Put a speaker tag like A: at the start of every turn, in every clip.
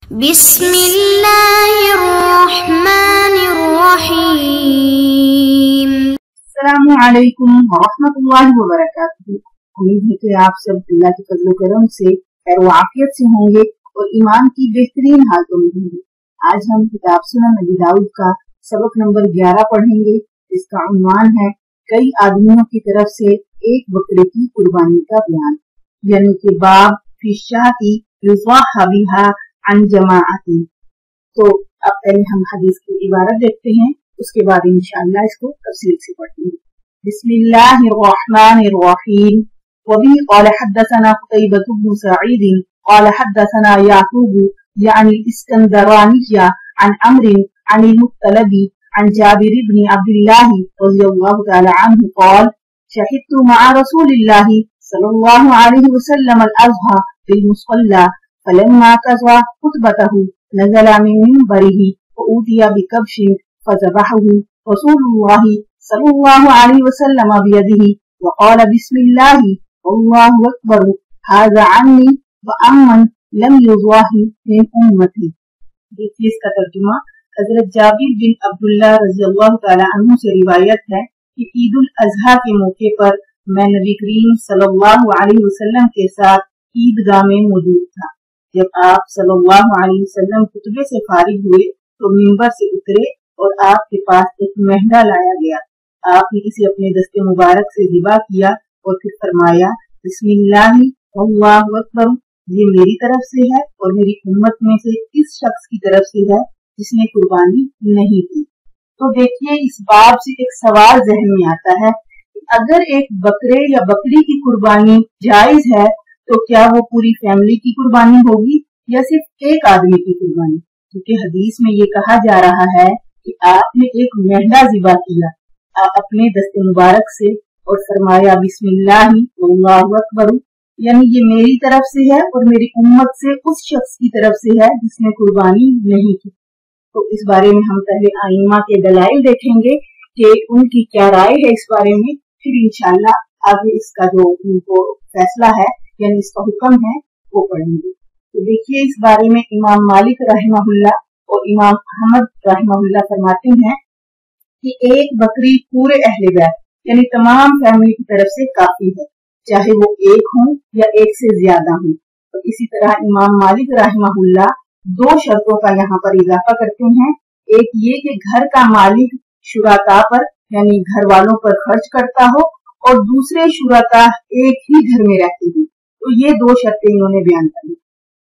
A: بسم اللہ الرحمن الرحیم۔
B: السلام علیکم ورحمۃ اللہ وبرکاتہ۔ امید ہے کہ آپ سب اللہ کے فضل و کرم سے خیر و عافیت سے ہوں گے اور ایمان کی بہترین حالتوں میں ہوں گے۔ آج ہم کتاب سنن نبی داؤد کا سبق نمبر 11 پڑھیں گے، جس کا عنوان ہے کئی آدمیوں کی طرف سے ایک بکرے کی قربانی کا بیان، یعنی کہ باب فی الشاۃ یضحی بہا عن جماعتی۔ تو اب پہلے ہم حدیث کی عبارت دیکھتے ہیں، اس کے بعد انشاءاللہ اس کو تفصیل سے پڑھیں گے۔ بسم اللہ الرحمن الرحیم۔ وبه قال حدثنا قتيبة بن سعيد قال حدثنا يعقوب يعني الإسكندراني عن عمرو عن المطلب عن جابر بن عبد الله رضي الله تعالى عنه قال شهدت مع رسول الله صلى الله عليه وسلم الأضحى بالمصلى فلما قضى خطبته نزل من منبره وأوتي بكبش فذبحه رسول الله صلى الله عليه وسلم بيده وقال بسم الله والله أكبر هذا عني وأمن لم يضحي من أمتي۔ دیکھیے اس کا ترجمہ۔ حضرت جابر بن عبداللہ رضی اللہ تعالی عنہ سے روایت ہے کہ عید الاضحیٰ کے موقع پر میں نبی کریم صلی اللہ علیہ وسلم کے ساتھ عیدگاہ میں موجود تھا۔ جب آپ صلی اللہ علیہ وسلم خطبے سے فارغ ہوئے تو منبر سے اترے اور آپ کے پاس ایک مہنگا لایا گیا۔ آپ نے اسے اپنے دست مبارک سے ذبح کیا اور پھر فرمایا بسم اللہ واللہ اکبر، یہ میری طرف سے ہے اور میری امت میں سے اس شخص کی طرف سے ہے جس نے قربانی نہیں کی۔ تو دیکھیے اس باب سے ایک سوال ذہن میں آتا ہے کہ اگر ایک بکرے یا بکری کی قربانی جائز ہے تو کیا وہ پوری فیملی کی قربانی ہوگی یا صرف ایک آدمی کی قربانی؟ کیونکہ حدیث میں یہ کہا جا رہا ہے کہ آپ نے ایک مہنگا ذبح کیا آپ اپنے دست مبارک سے اور فرمایا بسم اللہ واللہ اکبر، یعنی یہ میری طرف سے ہے اور میری امت سے اس شخص کی طرف سے ہے جس نے قربانی نہیں کی۔ تو اس بارے میں ہم پہلے ائمہ کے دلائل دیکھیں گے کہ ان کی کیا رائے ہے اس بارے میں، پھر انشاءاللہ آگے اس کا جو فیصلہ ہے یعنی اس کا حکم ہے وہ پڑھیں گے۔ تو دیکھیے اس بارے میں امام مالک رحمہ اللہ اور امام احمد رحمہ اللہ فرماتے ہیں کہ ایک بکری پورے اہل بیت یعنی تمام فیملی کی طرف سے کافی ہے، چاہے وہ ایک ہوں یا ایک سے زیادہ ہوں۔ تو اسی طرح امام مالک رحمہ اللہ دو شرطوں کا یہاں پر اضافہ کرتے ہیں، ایک یہ کہ گھر کا مالک شرکاء پر یعنی گھر والوں پر خرچ کرتا ہو اور دوسرے شرکاء ایک ہی گھر میں رہتے ہیں، تو یہ دو شرطیں انہوں نے بیان کر دی۔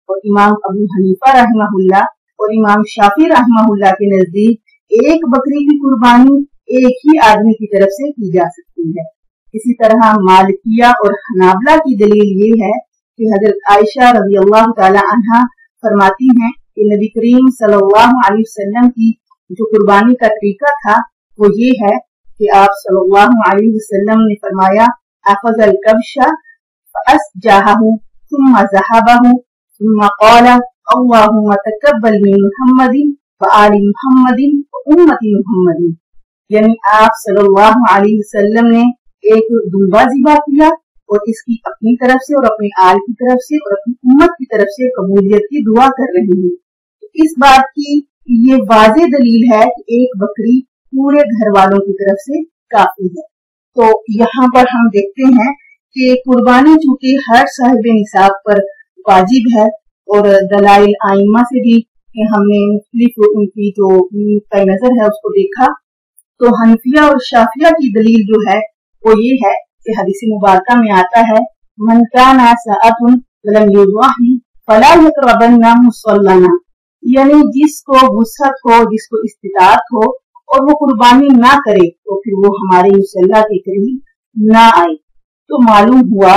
B: اور امام ابو حنیفہ رحمہ اللہ اور امام شافعی رحمہ اللہ کے نزدیک ایک بکری کی قربانی ایک ہی آدمی کی طرف سے کی جا سکتی ہے۔ اسی طرح مالکیہ اور حنابلہ کی دلیل یہ ہے کہ حضرت عائشہ رضی اللہ تعالی عنہا فرماتی ہیں کہ نبی کریم صلی اللہ علیہ وسلم کی جو قربانی کا طریقہ تھا وہ یہ ہے کہ آپ صلی اللہ علیہ وسلم نے فرمایا اخذ الکبش فاسجاہہ ثم ذہبہ ثم قال اللہم تقبل من محمد وآل محمد وامت محمد، یعنی آپ صلی اللہ علیہ وسلم نے ایک دمبا ذبح کیا اور اس کی اپنی طرف سے اور اپنے آل کی طرف سے اور اپنی امت کی طرف سے قبولیت کی دعا کر رہے ہیں۔ اس بات کی یہ واضح دلیل ہے کہ ایک بکری پورے گھر والوں کی طرف سے کافی ہے۔ تو یہاں پر ہم دیکھتے ہیں کہ قربانی چونکہ ہر صاحب نصاب پر واجب ہے اور دلائل ائمہ سے بھی ہم نے مختلف ان کی جو نقطۂ نظر ہے اس کو دیکھا، تو حنفیہ اور شافعیہ کی دلیل جو ہے وہ یہ ہے کہ حدیث مبارکہ میں آتا ہے من کان ساعۃ ولم یضحی فلا یقربن مصلانا، یعنی جس کو وسعت ہو جس کو استطاعت ہو اور وہ قربانی نہ کرے تو پھر وہ ہمارے مصلی کے قریب نہ آئے۔ تو معلوم ہوا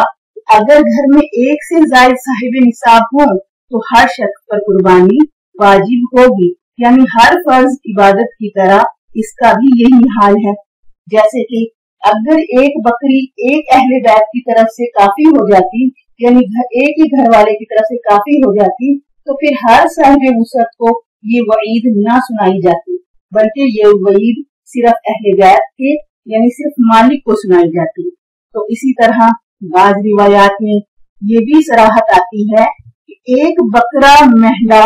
B: اگر گھر میں ایک سے زائد صاحب نصاب ہوں تو ہر شخص پر قربانی واجب ہوگی، یعنی ہر فرض عبادت کی طرح اس کا بھی یہی حال ہے۔ جیسے کہ اگر ایک بکری ایک اہل بیت کی طرف سے کافی ہو جاتی یعنی ایک ہی گھر والے کی طرف سے کافی ہو جاتی تو پھر ہر صاحب وسعت کو یہ وعید نہ سنائی جاتی، بلکہ یہ وعید صرف اہل بیت کے یعنی صرف مالک کو سنائی جاتی۔ تو اسی طرح بعض روایات میں یہ بھی صراحت آتی ہے کہ ایک بکرا مہنگا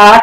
B: 8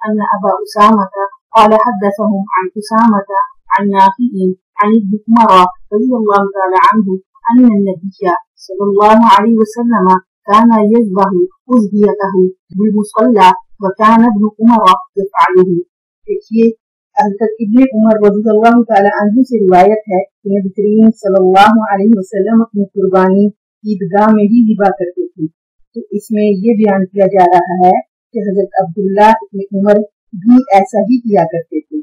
B: أن أبا أسامة قال حدثهم عن أسامة عن نافع عن ابن عمر رضي الله تعالى عنه أن النبي صلى الله عليه وسلم كان يذبح أضحيته بالمصلى وكان ابن عمر يفعله. دیکھیے حضرت ابن عمر رضی اللہ تعالی عنہ سے روایت ہے کہ نبی کریم صلی اللہ علیہ وسلم اپنی قربانی عیدگاہ میں ہی ذبح کرتے تھے. تو اس میں یہ بیان کیا جا رہا ہے کہ حضرت عبداللہ ابن عمر بھی ایسا ہی کیا کرتے تھے.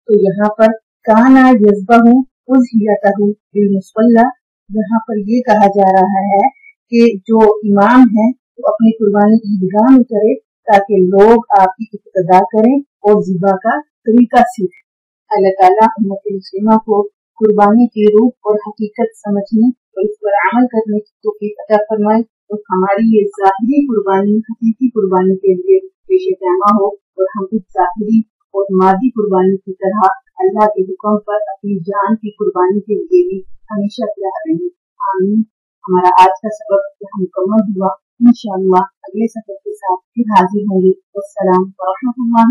B: تو یہاں پر کانا یذبح اضحیتہ بالمصلی، یہاں پر یہ کہا جا رہا ہے کہ جو امام ہے تو اپنی قربانی عیدگاہ میں کرے تاکہ لوگ آپ کی اقتدا کریں اور ذبح کا طریقہ سیکھیں. اللہ تعالیٰ امت مسلمہ کو قربانی کی روح اور حقیقت سمجھنے اور اس پر عمل کرنے کی توفیق عطا فرمائے اور ہماری یہ ظاہری قربانی حقیقی قربانی کے لیے پیش پیما ہو اور ہم اس ظاہری اور مادی قربانی کی طرح اللہ کے حکم پر اپنی جان کی قربانی کے لیے بھی ہمیشہ تیار رہیں. آمین. ہمارا آج کا سبق یہاں مکمل ہوا. انشاءاللہ اگلے سبق کے ساتھ پھر حاضر ہوں گے. السلام ورحمۃ اللہ